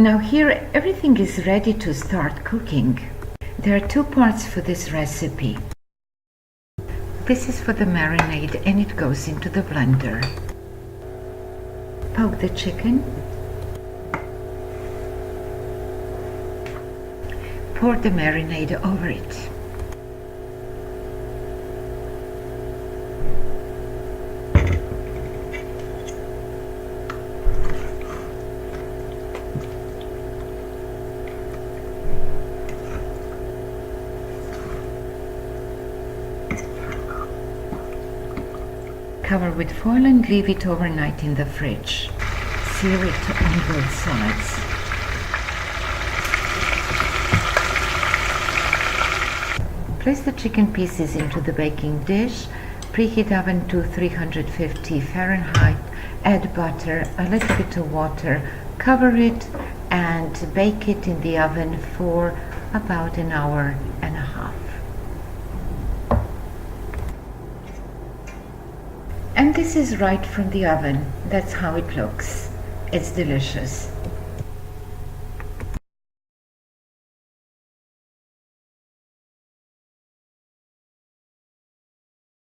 Now here everything is ready to start cooking. There are two parts for this recipe. This is for the marinade and it goes into the blender. Poke the chicken. Pour the marinade over it. Cover with foil and leave it overnight in the fridge. Sear it on both sides. Place the chicken pieces into the baking dish. Preheat oven to 350 Fahrenheit. Add butter, a little bit of water. Cover it and bake it in the oven for about an hour and a half. And this is right from the oven. That's how it looks. It's delicious.